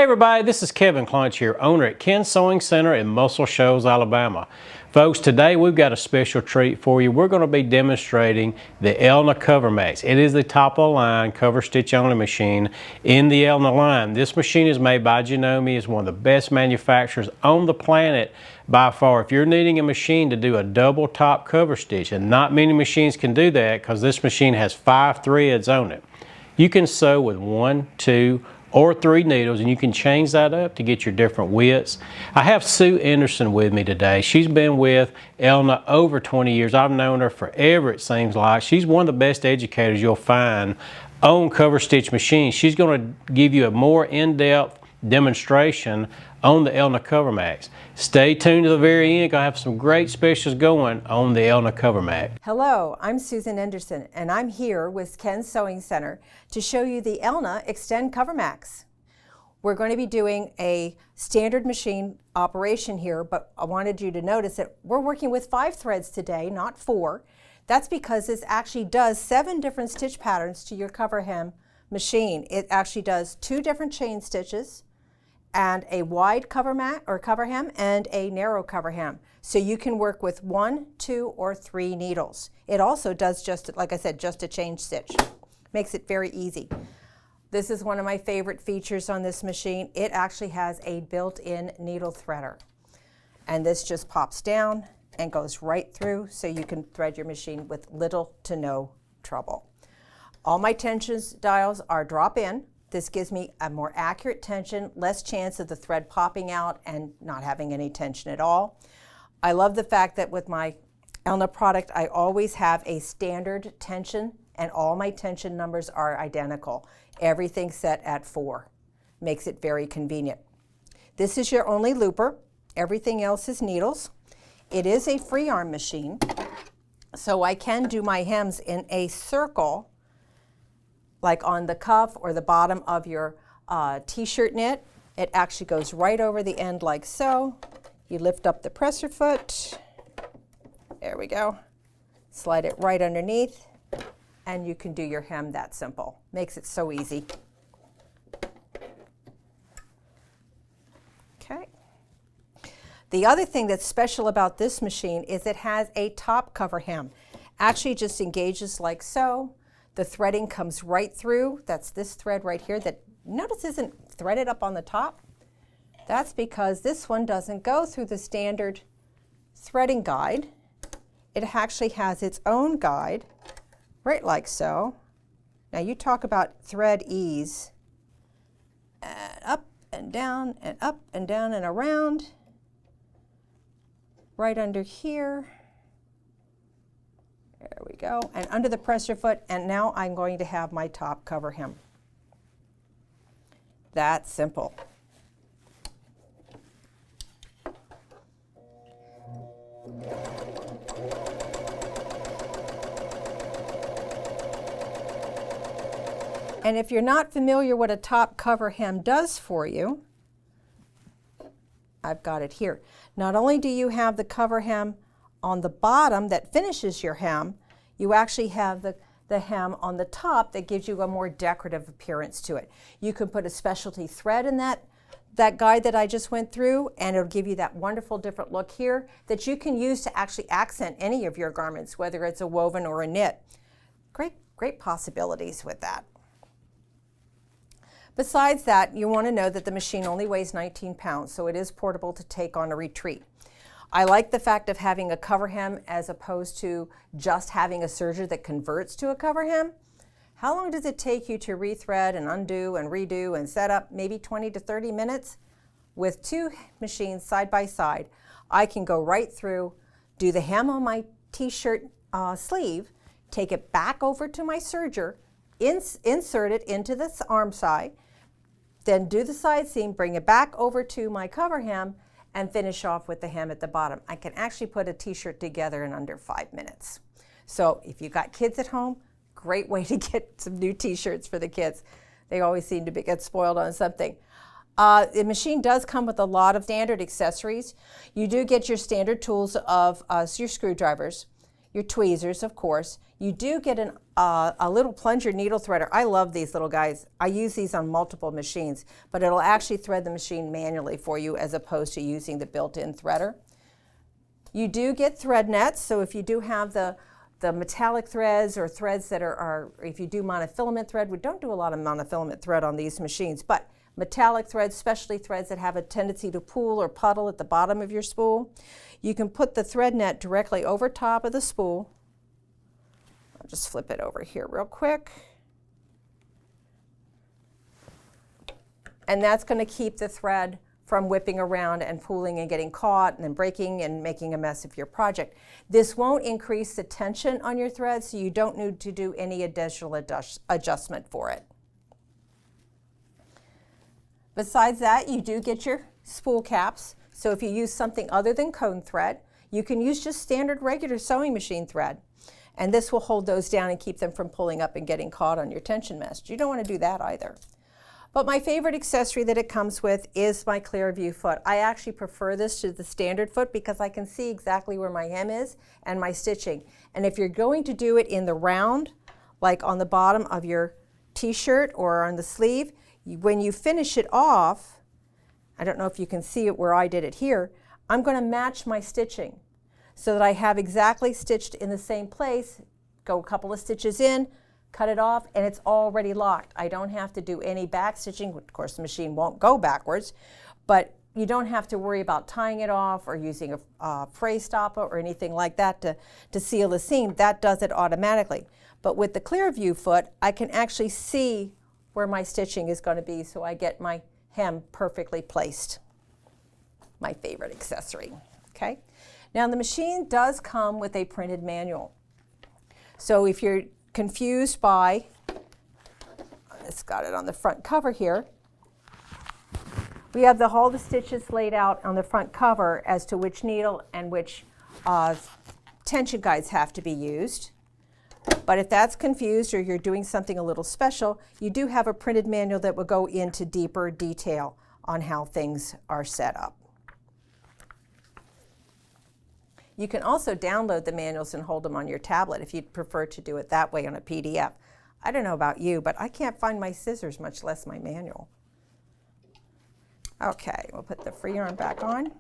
everybody, this is Kevin Clunch here, owner at Ken's Sewing Center in Muscle Shoals, Alabama. Folks, today we've got a special treat for you. We're going to be demonstrating the Elna Covermax. It is the top of the line cover stitch only machine in the Elna line. This machine is made by Janome. It's one of the best manufacturers on the planet by far. If you're needing a machine to do a double top cover stitch, and not many machines can do that because this machine has 5 threads on it. You can sew with 1, 2, or 3 needles, and you can change that up to get your different widths. I have Sue Enderson with me today. She's been with Elna over 20 years. I've known her forever, it seems like. She's one of the best educators you'll find on cover stitch machines. She's going to give you a more in-depth demonstration on the Elna Covermax. Stay tuned to the very end. I have some great specials going on the Elna Covermax. Hello, I'm Susan Enderson, and I'm here with Ken's Sewing Center to show you the Elna Extend Covermax. We're going to be doing a standard machine operation here, but I wanted you to notice that we're working with 5 threads today, not 4. That's because this actually does 7 different stitch patterns to your cover hem machine. It actually does 2 different chain stitches, and a wide cover hem and a narrow cover hem. So you can work with 1, 2, or 3 needles. It also does just, like I said, just a chain stitch. Makes it very easy. This is one of my favorite features on this machine. It actually has a built-in needle threader. And this just pops down and goes right through, so you can thread your machine with little to no trouble. All my tension dials are drop-in. This gives me a more accurate tension, less chance of the thread popping out and not having any tension at all. I love the fact that with my Elna product, I always have a standard tension, and all my tension numbers are identical. Everything's set at 4. Makes it very convenient. This is your only looper. Everything else is needles. It is a free arm machine, so I can do my hems in a circle, like on the cuff or the bottom of your t-shirt knit. It actually goes right over the end like so. You lift up the presser foot. There we go. Slide it right underneath, and you can do your hem that simple. Makes it so easy. Okay. The other thing that's special about this machine is it has a top cover hem. Actually just engages like so. The threading comes right through. That's this thread right here that notice isn't threaded up on the top. That's because this one doesn't go through the standard threading guide. It actually has its own guide, right like so. Now you talk about thread ease. And up and down and up and down and around. Right under here. There we go, and under the presser foot, and now I'm going to have my top cover hem. That's simple. And if you're not familiar what a top cover hem does for you, I've got it here. Not only do you have the cover hem on the bottom that finishes your hem, you actually have the hem on the top that gives you a more decorative appearance to it. You can put a specialty thread in that guide that I just went through, and it'll give you that wonderful different look here that you can use to actually accent any of your garments, whether it's a woven or a knit. Great possibilities with that. Besides that, you want to know that the machine only weighs 19 pounds, so it is portable to take on a retreat. I like the fact of having a cover hem as opposed to just having a serger that converts to a cover hem. How long does it take you to rethread and undo and redo and set up? Maybe 20 to 30 minutes. With 2 machines side by side, I can go right through, do the hem on my t-shirt sleeve, take it back over to my serger, insert it into the arm side, then do the side seam, bring it back over to my cover hem, and finish off with the hem at the bottom. I can actually put a t-shirt together in under 5 minutes. So if you've got kids at home, great way to get some new t-shirts for the kids. They always seem to get spoiled on something. The machine does come with a lot of standard accessories. You do get your standard tools of your screwdrivers, your tweezers, of course. You do get a little plunger needle threader. I love these little guys. I use these on multiple machines, but it'll actually thread the machine manually for you as opposed to using the built-in threader. You do get thread nets, so if you do have the metallic threads or threads that are, if you do monofilament thread, we don't do a lot of monofilament thread on these machines, but metallic threads, especially threads that have a tendency to pool or puddle at the bottom of your spool, you can put the thread net directly over top of the spool. I'll just flip it over here real quick. And that's going to keep the thread from whipping around and pooling and getting caught and then breaking and making a mess of your project. This won't increase the tension on your thread, so you don't need to do any additional adjustment for it. Besides that, you do get your spool caps. So if you use something other than cone thread, you can use just standard regular sewing machine thread. And this will hold those down and keep them from pulling up and getting caught on your tension mesh. You don't want to do that either. But my favorite accessory that it comes with is my clear view foot. I actually prefer this to the standard foot because I can see exactly where my hem is and my stitching. And if you're going to do it in the round, like on the bottom of your t-shirt or on the sleeve, when you finish it off, I don't know if you can see it where I did it here, I'm going to match my stitching so that I have exactly stitched in the same place, go a couple of stitches in, cut it off, and it's already locked. I don't have to do any back stitching. Of course, the machine won't go backwards, but you don't have to worry about tying it off or using a fray stopper or anything like that to seal the seam. That does it automatically. But with the clear view foot, I can actually see where my stitching is going to be, so I get my hem perfectly placed. My favorite accessory. Okay. Now the machine does come with a printed manual. So if you're confused by, it's got it on the front cover here, we have all the stitches laid out on the front cover as to which needle and which tension guides have to be used. But if that's confused or you're doing something a little special, you do have a printed manual that will go into deeper detail on how things are set up. You can also download the manuals and hold them on your tablet if you'd prefer to do it that way on a PDF. I don't know about you, but I can't find my scissors, much less my manual. Okay, we'll put the free yarn back on.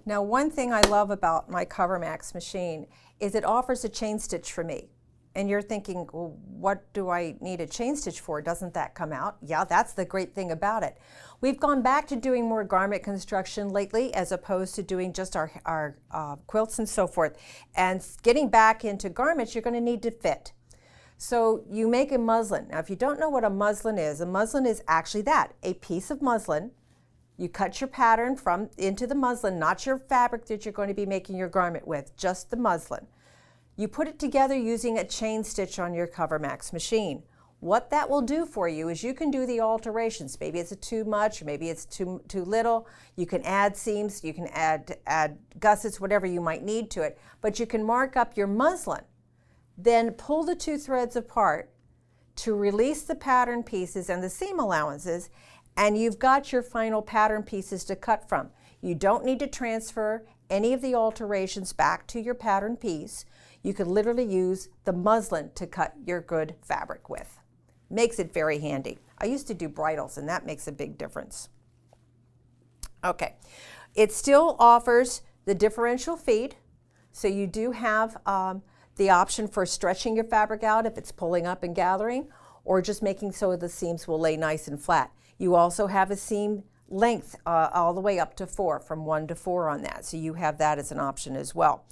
Now, one thing I love about my Covermax machine is it offers a chain stitch for me. And you're thinking, well, what do I need a chain stitch for? Doesn't that come out? Yeah, that's the great thing about it. We've gone back to doing more garment construction lately as opposed to doing just our quilts and so forth. And getting back into garments, you're going to need to fit. So you make a muslin. Now, if you don't know what a muslin is actually that, a piece of muslin. You cut your pattern into the muslin, not your fabric that you're going to be making your garment with, just the muslin. You put it together using a chain stitch on your Covermax machine. What that will do for you is you can do the alterations. Maybe it's too much, or maybe it's too little. You can add seams, you can add gussets, whatever you might need to it, but you can mark up your muslin. Then pull the two threads apart to release the pattern pieces and the seam allowances, and you've got your final pattern pieces to cut from. You don't need to transfer any of the alterations back to your pattern piece. You could literally use the muslin to cut your good fabric with. Makes it very handy. I used to do bridles, and that makes a big difference. Okay, it still offers the differential feed, so you do have the option for stretching your fabric out if it's pulling up and gathering, or just making so the seams will lay nice and flat. You also have a seam length all the way up to 4, from 1 to 4 on that, so you have that as an option as well.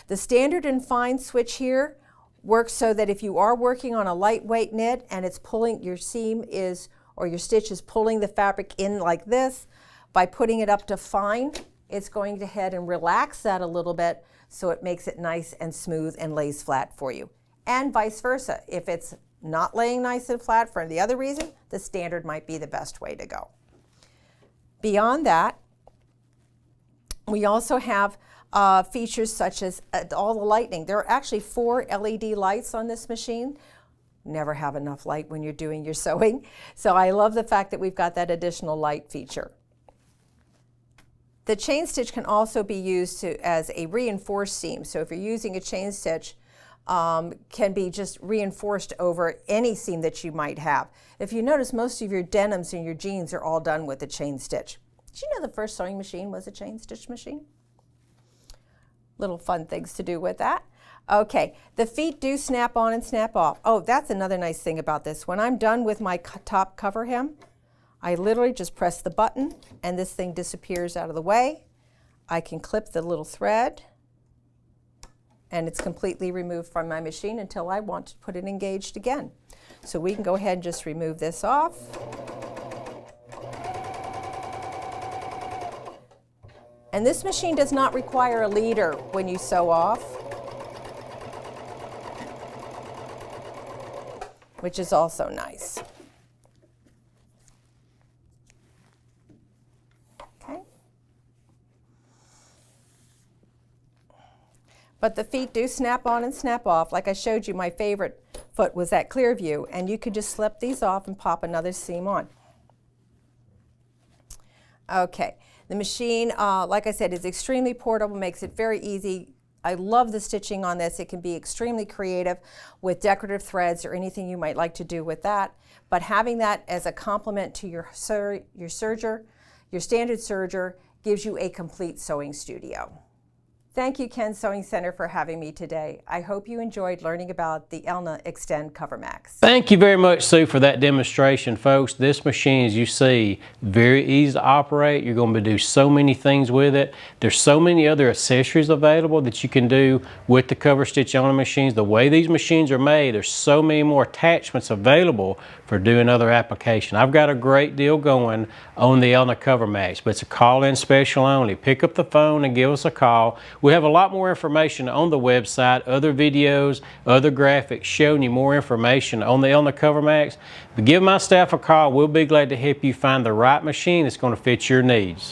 The standard and fine switch here works so that if you are working on a lightweight knit and it's pulling, your seam is, or your stitch is pulling the fabric in like this, by putting it up to fine, it's going to head and relax that a little bit so it makes it nice and smooth and lays flat for you. And vice versa. If it's not laying nice and flat for the other reason, the standard might be the best way to go. Beyond that, we also have features such as all the lighting. There are actually 4 LED lights on this machine. Never have enough light when you're doing your sewing. So I love the fact that we've got that additional light feature. The chain stitch can also be used as a reinforced seam. So if you're using a chain stitch can be just reinforced over any seam that you might have. If you notice, most of your denims and your jeans are all done with a chain stitch. Did you know the first sewing machine was a chain stitch machine? Little fun things to do with that. Okay, the feet do snap on and snap off. Oh, that's another nice thing about this. When I'm done with my top cover hem, I literally just press the button and this thing disappears out of the way. I can clip the little thread and it's completely removed from my machine until I want to put it engaged again. So we can go ahead and just remove this off. And this machine does not require a leader when you sew off, which is also nice. Okay. But the feet do snap on and snap off. Like I showed you, my favorite foot was that clear view, and you could just slip these off and pop another seam on. Okay, the machine, like I said, is extremely portable, makes it very easy. I love the stitching on this. It can be extremely creative with decorative threads or anything you might like to do with that. But having that as a complement to your serger, your standard serger, gives you a complete sewing studio. Thank you, Ken Sewing Center, for having me today. I hope you enjoyed learning about the Elna Extend Covermax. Thank you very much, Sue, for that demonstration, folks. This machine, as you see, very easy to operate. You're going to do so many things with it. There's so many other accessories available that you can do with the Coverstitch Elna machines. The way these machines are made, there's so many more attachments available for doing other application. I've got a great deal going on the Elna Covermax, but it's a call-in special only. Pick up the phone and give us a call. We have a lot more information on the website, other videos, other graphics showing you more information on the Elna Covermax. But give my staff a call. We'll be glad to help you find the right machine that's going to fit your needs.